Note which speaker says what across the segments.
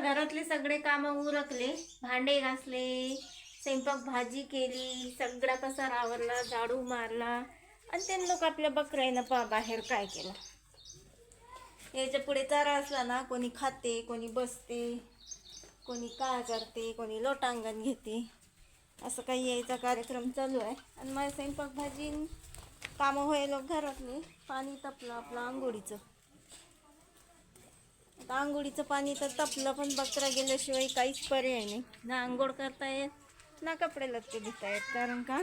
Speaker 1: घरातले सगळे कामं उरकले, भांडे घासले, स्वयंपाक भाजी केली, सगळा पसारा आवरला, झाडू मारला आणि ते लोक आपल्या बकऱ्यानं बाहेर काय केलं. याच्या पुढे चारा असला ना, कोणी खाते, कोणी बसते, कोणी काय करते, कोणी लोटांगण घेते, असं काही यायचा कार्यक्रम चालू आहे. आणि माझ्या स्वयंपाक भाजी कामं व्हायला घरातले. पाणी तपलं आपलं आंघोळीचं. आता आंघोळीचं पाणी तर तपलं, पण बकरा गेल्याशिवाय काहीच पर्याय नाही. ना आंघोळ करता येत ना कपडे लत्ते धुता येत. कारण का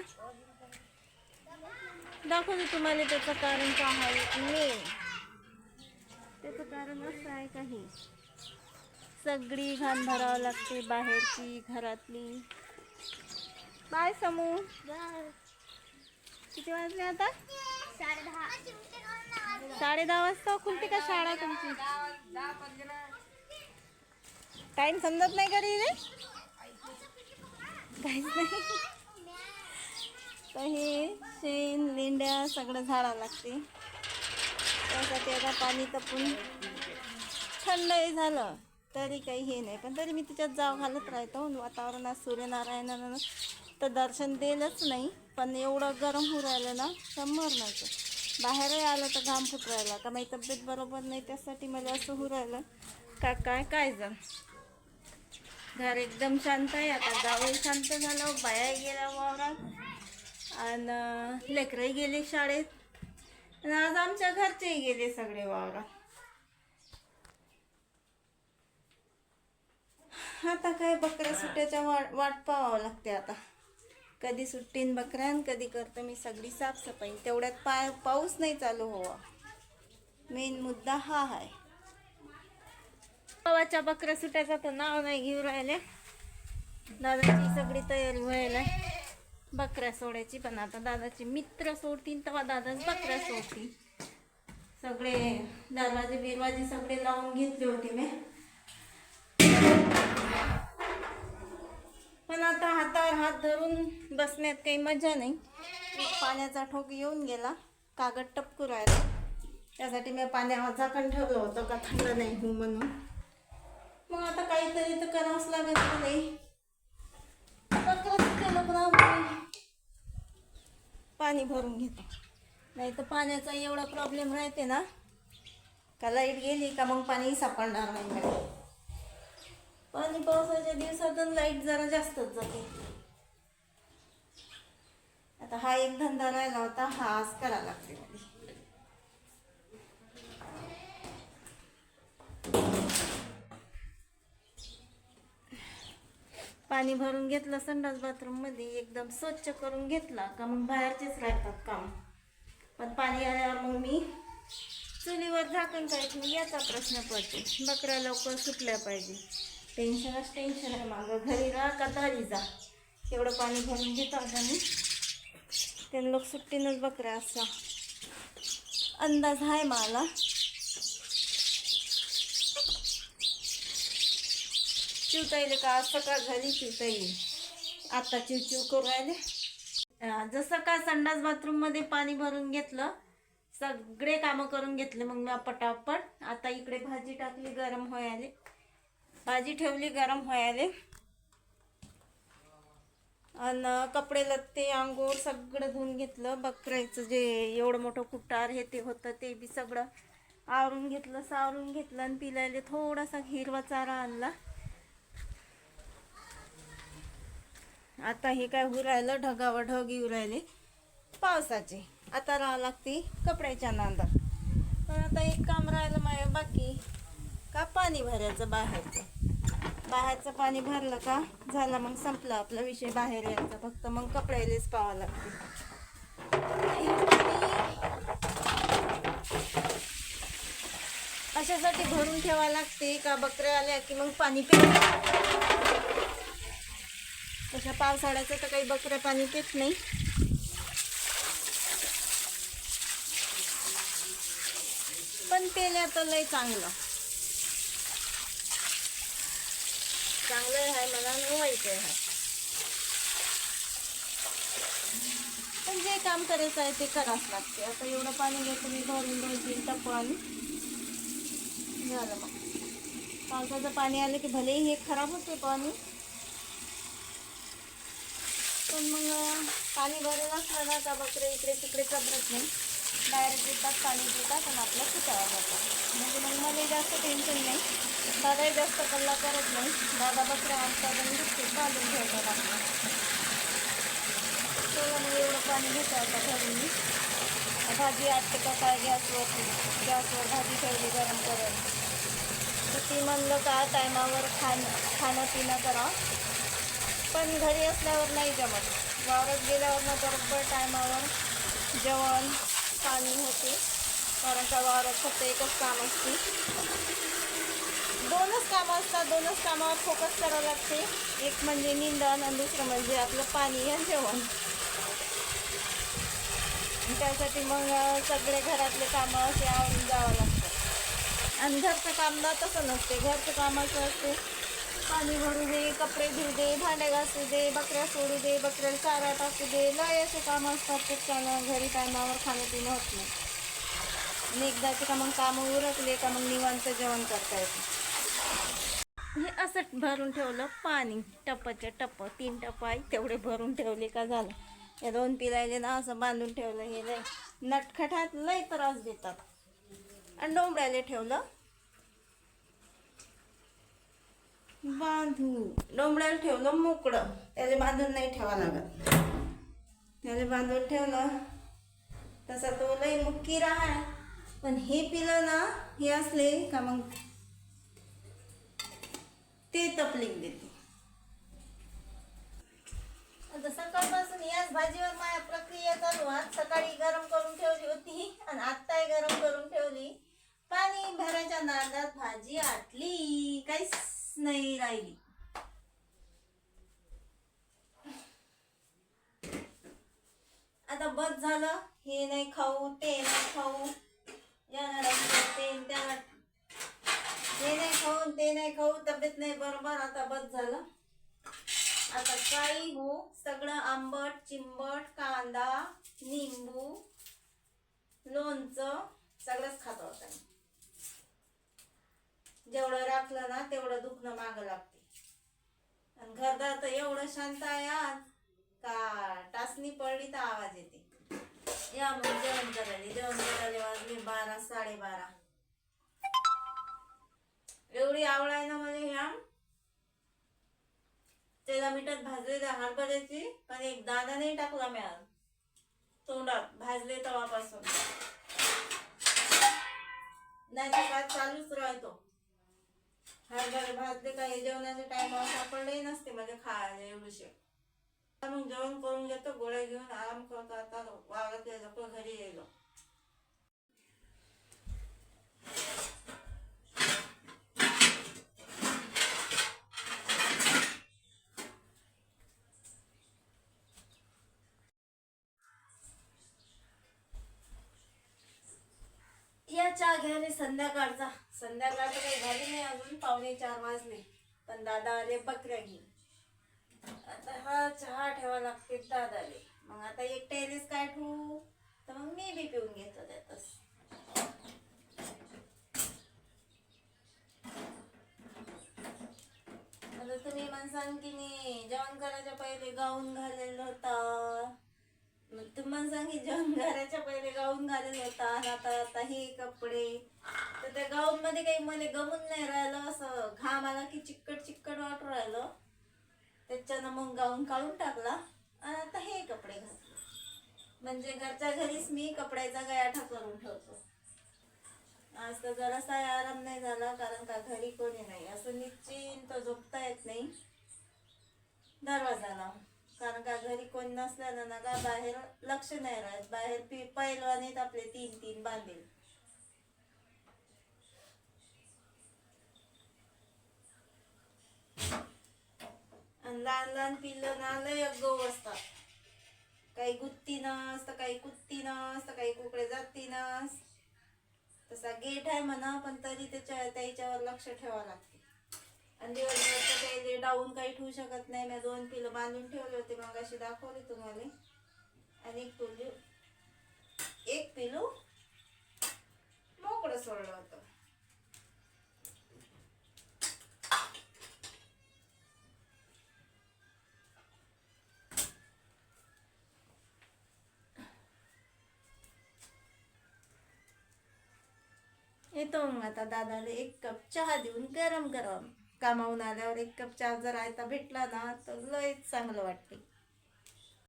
Speaker 1: दाखवते तुम्हाला त्याचं कारण का आहे. मेन त्याचं कारण असं आहे, काही सगळी घाण भरावं लागते, बाहेरची घरातली. बाय समू. किती वाजले आता? 10:30 वाजता खुलते का शाळा तुमची? टाइम समजत नाही का रे? काहीच नाही. तर हे शेण लेंड्या सगळं झाडावं लागते. त्यासाठी आता पाणी तपून थंडही झालं तरी काही हे नाही, पण तरी मी तिच्यात जाव घालत राहतो. वातावरणात सूर्यनारायणानं तर दर्शन देलच नाही, पण एवढं गरम होऊ राहिलं ना, शंभर नाही. बाहेरही आलं तर घाम फुट राहिला का, माझी तब्येत बरोबर नाही, त्यासाठी मला असं होऊ राहिलं काय जण. घर एकदम शांत आहे. आता गावही शांत झालं, बायाही गेल्या वावरात आणि लेकरंही गेले शाळेत, आणि आज आमच्या घरचेही गेले सगळे वावरात. आता काय बकऱ्या सुट्ट्याच्या वाट पाहावं लागते. आता कधी सुट्टीन बकऱ्यान, कधी करतो मी सगळी साफसफाई. तेवढ्यात पाऊस नाही चालू व्हावा, मेन मुद्दा हा आहे. गावाच्या बकऱ्या सुट्ट्याचा तर नाव नाही घेऊ राहिले. दादाची सगळी तयारी व्हायला बकऱ्या सोडायची, पण आता दादाचे मित्र सोडतील तेव्हा दादाच बकऱ्या सोडतील. सगळे दरवाजे बिरवाजे सगळे लावून घेतले होते मी, पण आता हातावर हात धरून बसण्यात काही मजा नाही. पाण्याचा ठोक येऊन गेला, कागद टपकू राहिला, त्यासाठी मी पाण्यावर झाकण ठेवलं होतं का थंड नाही होऊ म्हणून. मग आता काहीतरी तर करावंच लागत नाही. पाणी भरून घेतो, नाही तर पाण्याचा एवढा प्रॉब्लेम राहते ना, का लाईट गेली का मग पाणी सापडणार नाही मला. पाणी पावसाच्या दिवसातून लाईट जरा जास्तच जाते. आता हा एक धंदा राहिला होता, हा आज करायला लागते मला. पाणी भरून घेतलं संडास बाथरूम मध्ये, एकदम स्वच्छ करून घेतला का मग बाहेरचेच राहतात काम. पण पाणी आल्यावर मग मी चुलीवर झाकण काढतो, याचा प्रश्न पडतो. बकऱ्या लवकर सुटल्या पाहिजे. टेन्शन आहे माझं. घरी राहा का दारी जा, एवढं पाणी भरून घेतात आणि ते लोक सुट्टीनच बकऱ्या असा अंदाज आहे मला. चिवताईले का आज सकाळ झाली, चिवताई आता चिवचिव करू राहिले. जसं का संडास बाथरूम मध्ये पाणी भरून घेतलं, सगळे कामं करून घेतले मग मी पटापट. आता इकडे भाजी टाकली गरम व्हायले, भाजी ठेवली गरम व्हायले, आणि कपडे लत्ते आंघोळ सगळं धुवून घेतलं. बकऱ्याचं जे एवढं मोठं कुटार हे ते होतं ते बी सगळं आवरून घेतलं, सावरून घेतलं. आणि पिलायले थोडासा हिरवा चारा आणला. आता हे काय होऊ राहिलं, ढगावर ढग येऊ राहिले पावसाचे. आता राहावं लागते कपड्याच्या नांदात. पण आता एक काम राहिलं माझ्या बाकी, का पाणी भरायचं बाहेरचं पाणी भरलं का झालं, मग संपलं आपला विषय. बाहेर यायचा फक्त, मग कपड्यालेच पाहावं लागते. अशासाठी भरून ठेवावं लागते का बकऱ्या आल्या की मग पाणी तशा पावसाळ्याचं तर काही बकऱ्या पाणी पित नाही, पण पेल्या तर लय चांगलं आहे मला, वाईट आहे. पण जे काम करायचं आहे ते करावंच लागते. आता एवढं पाणी घेतो मी भरून 2-3 टप्पा आणि झालं. मग पावसाचं पाणी आलं की भलेही हे खराब होते पाणी, पण मग पाणी भरेल असलं ना का बकरे इकडे तिकडे चबरत नाही, डायरेक्ट येतात, पाणी पितात आणि आपल्या सुटावा जातात. म्हणजे मग मला जास्त टेन्शन नाही. दादाही जास्त कल्ला करत नाही. दादा बकऱ्या आणतात आणि दुसरे बांधून ठेवतात आपलं. चला मग एवढं पाणी घेतं आता घरून मी. भाजी आटते का काय गॅसवर भाजी ठेवली गरम करायला. तर ती म्हणलं का टायमावर खाणं पिणं करा, पण घरी असल्यावर नाही जमत. वावरात गेल्यावर ना बरोबर टायमावर जेवण पाणी होते, कारण का वावरात फक्त एकच काम असते. दोनच कामं असतात, दोनच कामावर फोकस करावं लागते. एक म्हणजे निंदण आणि दुसरं म्हणजे आपलं पाणी आणि जेवण. त्यासाठी मग सगळे घरातले कामं असे आवरून जावं लागतं. आणि घरचं काम ना तसं नसते. घरचं काम असं असते, पाणी भरू दे, कपडे धुऊ दे, भांडे घासू दे, बकऱ्या सोडू दे, बकऱ्याला चारा टाकू दे, लय असे कामं असतात. त्याच्यानं घरी टायमावर खाणं पिणं होत नाही. आणि एकदाचे का मग कामं उरकले का मग निवांत जेवण करता येतं. हे असं भरून ठेवलं पाणी, टपाच्या टप 3 टप आहे तेवढे भरून ठेवले का झालं. हे 2 पिलायले ना असं बांधून ठेवलं. हे लय नटखटात लय त्रास देतात. आणि डोंबऱ्याला ठेवलं डोंबऱ्याला ठेवलं मोकळं, त्याला बांधून नाही ठेवा लागत. त्याला बांधून ठेवलं तसा तो लय मुक्की राहा. पण हे पिलं ना, हे असले का मग ते तपलीक देते. आता सकाळपासून याच भाजीवर माझ्या प्रक्रिया चालू आहे. सकाळी गरम करून ठेवली होती आणि आत्ताही गरम करून ठेवली. पाणी भरायच्या नादात भाजी आटली, काहीच नाही राहिली. आता बस झालं. हे नाही खाऊ, ते नाही खाऊ, हे नाही खाऊ, ते नाही खाऊ, तब्येत नाही बरोबर. आता बस झालं. आता काही हो, सगळं आंबट चिंबट, कांदा निंबू लोणचं सगळंच खात होतं. जेवढं राखलं ना तेवढं दुखणं मागं लागते. आणि घरदार तर एवढं शांत आहे आज का टाचणी पडली तर आवाज येते. या मग जेवण करायला वाजले 12 12:30. एवढी आवड आहे ना मला ह्या तेला मिठात भाजलेल्या हरभऱ्याची, पण एक दाणा नाही टाकला मी आज तोंडात. भाजले तवापासून नाही तर काय चालूच राहतो. हरभरे भाजले का हे जेवणाच्या टायमावर सापडले नसते म्हणजे खायला एवढीशे. मग जेवण करून घेतो, गोळ्या घेऊन आराम करतो. आता वावरात यायला घरी यायलो. या चहा घ्यायला संध्याकाळचं काही झाली नाही अजून. 3:45 वाजले, पण दादा आले बकऱ्या घेऊन. आता हा चहा ठेवा लागते दादाले. मग आता एकट्यानेच काय ठेवू, तर मग मी बी पिऊन घेतो त्यातच. आता तुम्ही म्हणसान की नाही जेवण करायच्या पहिले गाऊन घालेला होता, तुम्हाला सांगी जेवण करायच्या पहिले गाऊन घालेला होता आणि आता हे कपडे. तर त्या गाऊन मध्ये काही मला गमून नाही राहिलं. असं घाम आला की चिकट वाटू राहिलं. त्याच्यानं मग गाऊन काढून टाकला आणि आता हे कपडे घातले. म्हणजे घरच्या घरीच मी कपड्याचा गयाठा करून ठेवतो. आज तर जरासा आराम नाही झाला, कारण का घरी कोणी नाही. असं निश्चिंत झोपता येत नाही दरवाजाला, कारण का घरी कोणी नसल्यानं ना का बाहेर लक्ष नाही राहत. बाहेर पैलवानीत आपले 3 बांधेल. आणि लहान पिल्लं ना लय गौ असतात. काही गुत्ती नस तर काही कुत्ती नस तर काही कुकडे जाती नस. तसा गेट आहे म्हणा, पण तरी त्याच्यावर लक्ष ठेवावं लागते. आणि दिवसभर काही डाऊन काही ठेवू शकत नाही. मी 2 पिलं बांधून ठेवले होते, मग अशी दाखवली तुम्हाला. आणि एक पिलू मोकळं सोडलं होतं. येतो मग आता दादाला एक कप चहा देऊन गरम गरम. कामावून आल्यावर एक कप चहा जर आयता भेटला ना तर लयच चांगलं वाटते.